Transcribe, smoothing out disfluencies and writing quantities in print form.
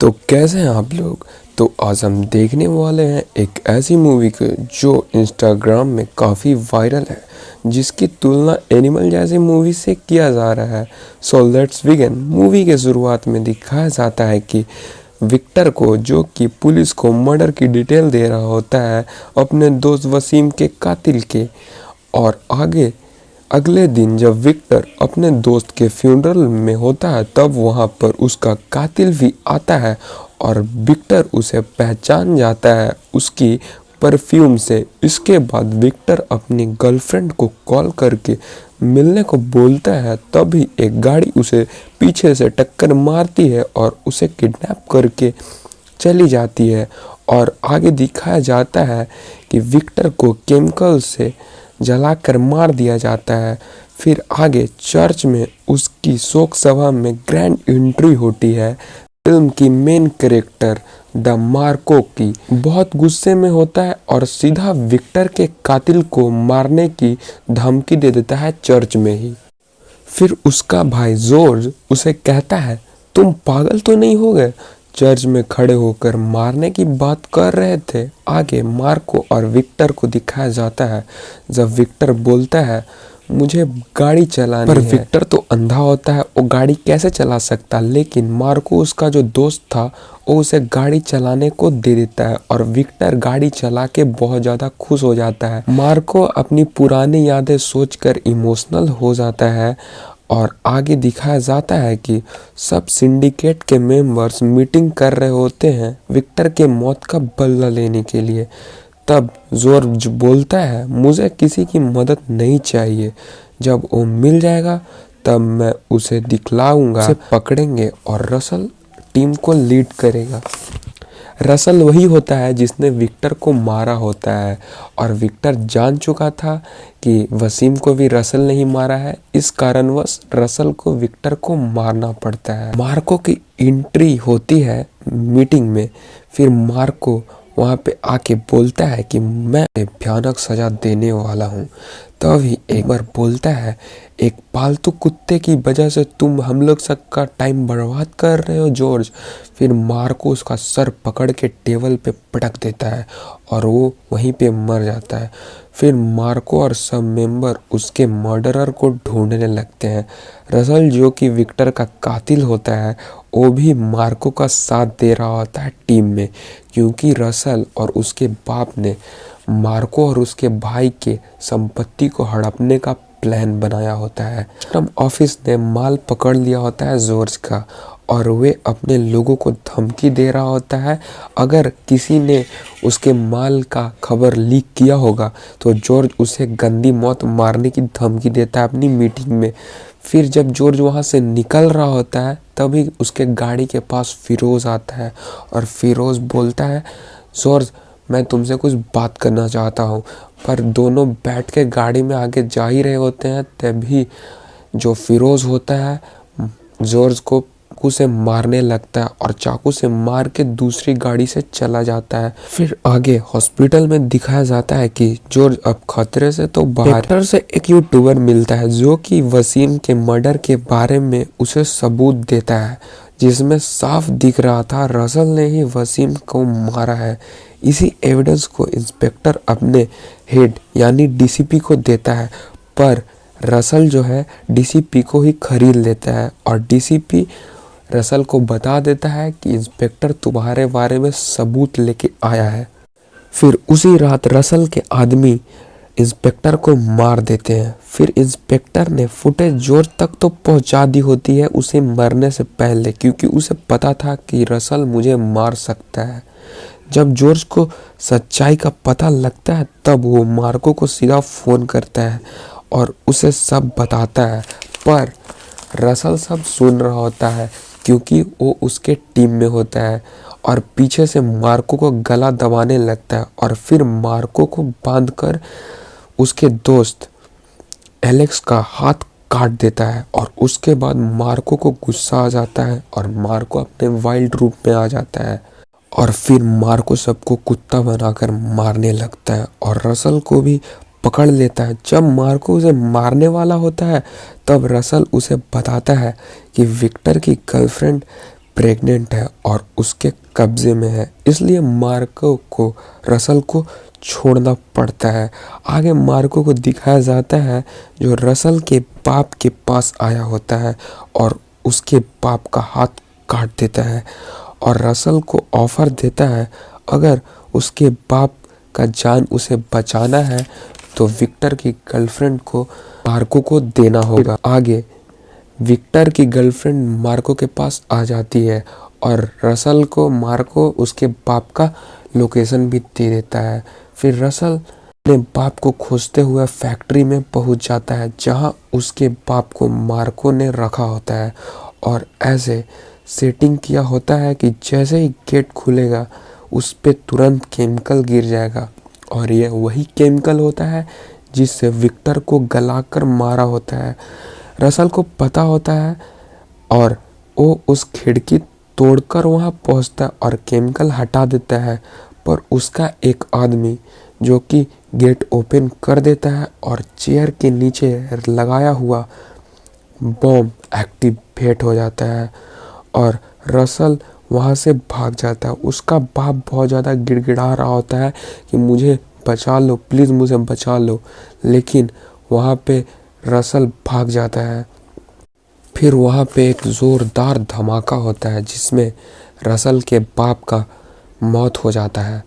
तो कैसे हैं आप लोग। तो आज हम देखने वाले हैं एक ऐसी मूवी को जो इंस्टाग्राम में काफ़ी वायरल है, जिसकी तुलना एनिमल जैसी मूवी से किया जा रहा है। So let's begin. मूवी के शुरुआत में दिखाया जाता है कि विक्टर को, जो कि पुलिस को मर्डर की डिटेल दे रहा होता है अपने दोस्त वसीम के कातिल के। और आगे अगले दिन जब विक्टर अपने दोस्त के फ्यूनरल में होता है, तब वहाँ पर उसका कातिल भी आता है और विक्टर उसे पहचान जाता है उसकी परफ्यूम से। इसके बाद विक्टर अपनी गर्लफ्रेंड को कॉल करके मिलने को बोलता है, तभी एक गाड़ी उसे पीछे से टक्कर मारती है और उसे किडनैप करके चली जाती है। और आगे दिखाया जाता है कि विक्टर को केमिकल से जलाकर मार दिया जाता है। फिर आगे चर्च में उसकी शोक सभा में ग्रैंड एंट्री होती है। फिल्म की मेन कैरेक्टर द मार्को की बहुत गुस्से में होता है और सीधा विक्टर के कातिल को मारने की धमकी दे देता है चर्च में ही। फिर उसका भाई जॉर्ज उसे कहता है, तुम पागल तो नहीं हो गए, चर्च में खड़े होकर मारने की बात कर रहे थे। आगे मार्को और विक्टर को दिखाया जाता है जब विक्टर बोलता है मुझे गाड़ी चलानी है। पर विक्टर तो अंधा होता है, वो गाड़ी कैसे चला सकता। लेकिन मार्को, उसका जो दोस्त था, वो उसे गाड़ी चलाने को दे देता है और विक्टर गाड़ी चला के बहुत ज़्यादा खुश हो जाता है। मार्को अपनी पुरानी यादें सोचकर इमोशनल हो जाता है। और आगे दिखाया जाता है कि सब सिंडिकेट के मेंबर्स मीटिंग कर रहे होते हैं विक्टर के मौत का बदला लेने के लिए। तब जॉर्ज बोलता है मुझे किसी की मदद नहीं चाहिए, जब वो मिल जाएगा तब मैं उसे दिखलाऊंगा। उसे पकड़ेंगे और रसल टीम को लीड करेगा। रसल वही होता है जिसने विक्टर को मारा होता है और विक्टर जान चुका था कि वसीम को भी रसल नहीं मारा है, इस कारणवश रसल को विक्टर को मारना पड़ता है। मार्को की एंट्री होती है मीटिंग में। फिर मार्को वहाँ पे आके बोलता है कि मैं भयानक सजा देने वाला हूँ। तभी एक बार बोलता है, एक पालतू कुत्ते की वजह से तुम हम लोग सबका टाइम बर्बाद कर रहे हो जॉर्ज। फिर मार्को उसका सर पकड़ के टेबल पे पटक देता है और वो वहीं पे मर जाता है। फिर मार्को और सब मेंबर उसके मर्डरर को ढूंढने लगते हैं। रसल, जो कि विक्टर का कातिल होता है, वो भी मार्को का साथ दे रहा होता है टीम में, क्योंकि रसल और उसके बाप ने मार्को और उसके भाई के संपत्ति को हड़पने का प्लान बनाया होता है। कस्टम ऑफिस ने माल पकड़ लिया होता है जॉर्ज का और वे अपने लोगों को धमकी दे रहा होता है, अगर किसी ने उसके माल का खबर लीक किया होगा तो जॉर्ज उसे गंदी मौत मारने की धमकी देता है अपनी मीटिंग में। फिर जब जॉर्ज वहाँ से निकल रहा होता है, तभी उसके गाड़ी के पास फिरोज़ आता है और फिरोज़ बोलता है, जॉर्ज मैं तुमसे कुछ बात करना चाहता हूँ। पर दोनों बैठ के गाड़ी में आगे जा ही रहे होते हैं, तभी जो फिरोज़ होता है जॉर्ज को चाकू से मारने लगता है और चाकू से मार के दूसरी गाड़ी से चला जाता है। फिर आगे हॉस्पिटल में दिखाया जाता है कि जॉर्ज अब खतरे से तो बाहर से एक यूट्यूबर मिलता है जो कि वसीम के मर्डर के बारे में उसे सबूत देता है, जिसमें साफ दिख रहा था रसल ने ही वसीम को मारा है। इसी एविडेंस को इंस्पेक्टर अपने हेड यानी डीसीपी को देता है, पर रसल जो है डीसीपी को ही खरीद लेता है और डीसीपी रसल को बता देता है कि इंस्पेक्टर तुम्हारे बारे में सबूत लेके आया है। फिर उसी रात रसल के आदमी इंस्पेक्टर को मार देते हैं। फिर इंस्पेक्टर ने फुटेज जॉर्ज तक तो पहुंचा दी होती है उसे मरने से पहले, क्योंकि उसे पता था कि रसल मुझे मार सकता है। जब जॉर्ज को सच्चाई का पता लगता है, तब वो मार्को को सीधा फ़ोन करता है और उसे सब बताता है, पर रसल सब सुन रहा होता है क्योंकि वो उसके टीम में होता है और पीछे से मार्को को गला दबाने लगता है और फिर मार्को को बांधकर उसके दोस्त एलेक्स का हाथ काट देता है। और उसके बाद मार्को को गुस्सा आ जाता है और मार्को अपने वाइल्ड रूप में आ जाता है और फिर मार्को सबको कुत्ता बनाकर मारने लगता है और रसल को भी पकड़ लेता है। जब मार्को उसे मारने वाला होता है, तब रसल उसे बताता है कि विक्टर की गर्लफ्रेंड प्रेग्नेंट है और उसके कब्जे में है, इसलिए मार्को को रसल को छोड़ना पड़ता है। आगे मार्को को दिखाया जाता है जो रसल के बाप के पास आया होता है और उसके बाप का हाथ काट देता है और रसल को ऑफर देता है अगर उसके बाप का जान उसे बचाना है तो विक्टर की गर्लफ्रेंड को मार्को को देना होगा। आगे विक्टर की गर्लफ्रेंड मार्को के पास आ जाती है और रसल को मार्को उसके बाप का लोकेशन भी दे देता है। फिर रसल अपने बाप को खोजते हुए फैक्ट्री में पहुंच जाता है जहां उसके बाप को मार्को ने रखा होता है और ऐसे सेटिंग किया होता है कि जैसे ही गेट खुलेगा उस पे तुरंत केमिकल गिर जाएगा और यह वही केमिकल होता है जिससे विक्टर को गलाकर मारा होता है। रसल को पता होता है और वो उस खिड़की तोड़कर वहां पहुंचता है और केमिकल हटा देता है, पर उसका एक आदमी जो कि गेट ओपन कर देता है और चेयर के नीचे लगाया हुआ बॉम्ब एक्टिवेट हो जाता है और रसल वहाँ से भाग जाता है। उसका बाप बहुत ज़्यादा गिड़गिड़ा रहा होता है कि मुझे बचा लो, प्लीज़ मुझे बचा लो, लेकिन वहाँ पे रसल भाग जाता है। फिर वहाँ पे एक ज़ोरदार धमाका होता है जिसमें रसल के बाप का मौत हो जाता है।